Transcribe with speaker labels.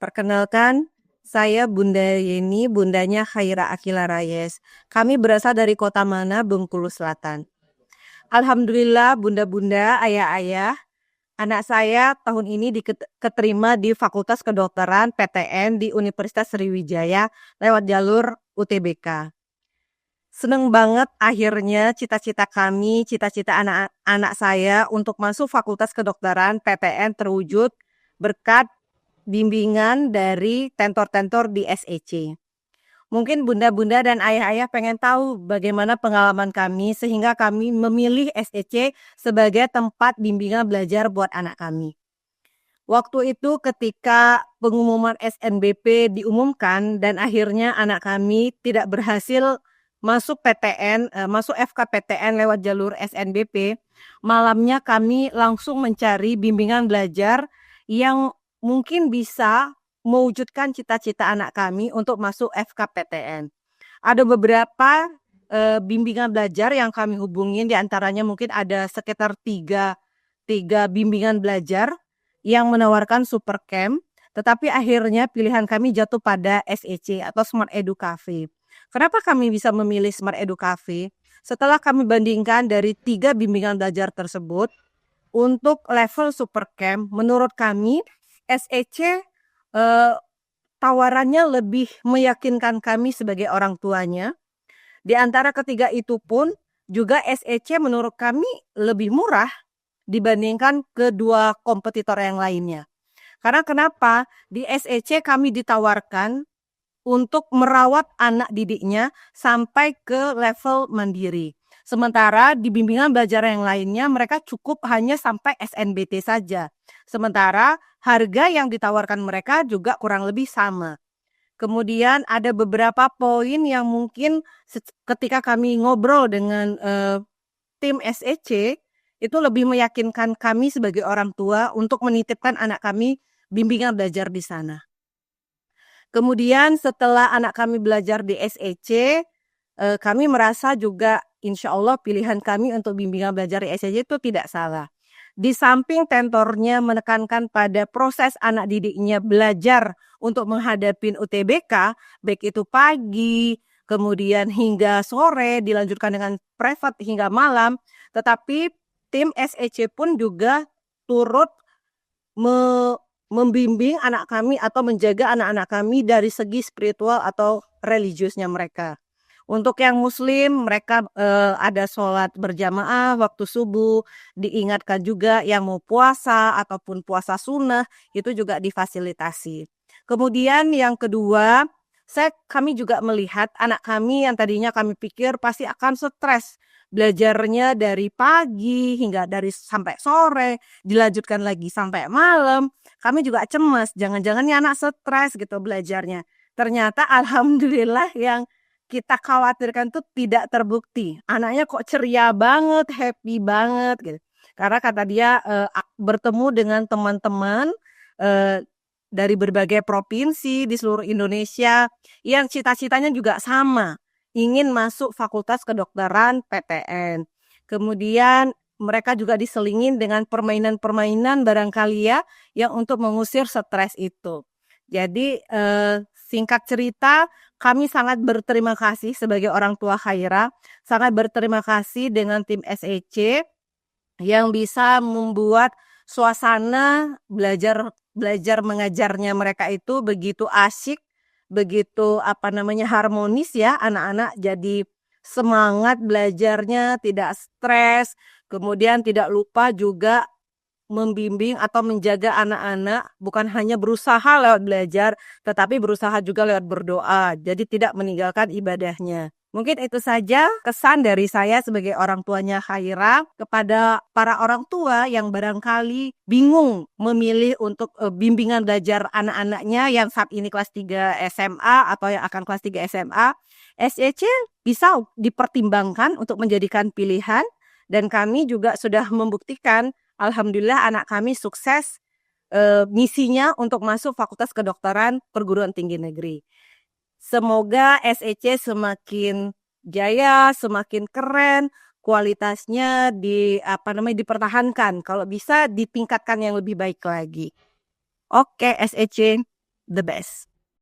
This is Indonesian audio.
Speaker 1: Perkenalkan, saya Bunda Yeni, bundanya Khaira Akila Rayes. Kami berasal dari Kota Mana, Bengkulu Selatan. Alhamdulillah, bunda-bunda, ayah-ayah, anak saya tahun ini keterima di Fakultas Kedokteran PTN di Universitas Sriwijaya lewat jalur UTBK. Seneng banget akhirnya cita-cita kami, cita-cita anak-anak saya untuk masuk Fakultas Kedokteran PTN terwujud berkat bimbingan dari tentor-tentor di SEC. Mungkin bunda-bunda dan ayah-ayah pengen tahu bagaimana pengalaman kami sehingga kami memilih SEC sebagai tempat bimbingan belajar buat anak kami. Waktu itu ketika pengumuman SNBP diumumkan dan akhirnya anak kami tidak berhasil masuk PTN, masuk FKPTN lewat jalur SNBP, malamnya kami langsung mencari bimbingan belajar yang mungkin bisa mewujudkan cita-cita anak kami untuk masuk FKPTN. Ada beberapa bimbingan belajar yang kami hubungin, diantaranya mungkin ada sekitar tiga bimbingan belajar yang menawarkan super camp, tetapi akhirnya pilihan kami jatuh pada SEC atau Smart Edu Cafe. Kenapa kami bisa memilih Smart Edu Cafe? Setelah kami bandingkan dari 3 bimbingan belajar tersebut, untuk level super camp, menurut kami SEC tawarannya lebih meyakinkan kami sebagai orang tuanya. Di antara ketiga itu pun juga SEC menurut kami lebih murah dibandingkan kedua kompetitor yang lainnya. Karena kenapa? Di SEC kami ditawarkan untuk merawat anak didiknya sampai ke level mandiri. Sementara di bimbingan belajar yang lainnya mereka cukup hanya sampai SNBT saja. Sementara harga yang ditawarkan mereka juga kurang lebih sama. Kemudian ada beberapa poin yang mungkin ketika kami ngobrol dengan tim SEC itu lebih meyakinkan kami sebagai orang tua untuk menitipkan anak kami bimbingan belajar di sana. Kemudian setelah anak kami belajar di SEC, kami merasa juga insya Allah pilihan kami untuk bimbingan belajar di SEC itu tidak salah. Di samping tentornya menekankan pada proses anak didiknya belajar untuk menghadapi UTBK, baik itu pagi, kemudian hingga sore, dilanjutkan dengan private hingga malam, tetapi tim SEC pun juga turut membimbing anak kami atau menjaga anak-anak kami dari segi spiritual atau religiusnya mereka. Untuk yang muslim mereka ada sholat berjamaah waktu subuh, diingatkan juga yang mau puasa ataupun puasa sunnah itu juga difasilitasi. Kemudian yang kedua, kami juga melihat anak kami yang tadinya kami pikir pasti akan stres belajarnya dari pagi hingga sampai sore, dilanjutkan lagi sampai malam. Kami juga cemas, jangan-jangan ya anak stres gitu belajarnya. Ternyata alhamdulillah yang kita khawatirkan tuh tidak terbukti. Anaknya kok ceria banget, happy banget gitu. Karena kata dia bertemu dengan teman-teman dari berbagai provinsi di seluruh Indonesia yang cita-citanya juga sama, ingin masuk Fakultas Kedokteran PTN. Kemudian mereka juga diselingin dengan permainan-permainan barangkali ya yang untuk mengusir stres itu. Jadi singkat cerita, kami sangat berterima kasih sebagai orang tua Khaira, sangat berterima kasih dengan tim SEC yang bisa membuat suasana belajar mengajarnya mereka itu begitu asyik, begitu harmonis ya, anak-anak jadi semangat belajarnya, tidak stres, kemudian tidak lupa juga membimbing atau menjaga anak-anak bukan hanya berusaha lewat belajar, tetapi berusaha juga lewat berdoa. Jadi tidak meninggalkan ibadahnya. Mungkin itu saja kesan dari saya sebagai orang tuanya Khaira kepada para orang tua yang barangkali bingung memilih untuk bimbingan belajar anak-anaknya yang saat ini kelas 3 SMA atau yang akan kelas 3 SMA. SEC bisa dipertimbangkan untuk menjadikan pilihan dan kami juga sudah membuktikan alhamdulillah anak kami sukses misinya untuk masuk Fakultas Kedokteran Perguruan Tinggi Negeri. Semoga SEC semakin jaya, semakin keren, kualitasnya dipertahankan. Kalau bisa ditingkatkan yang lebih baik lagi. Oke, SEC. the best.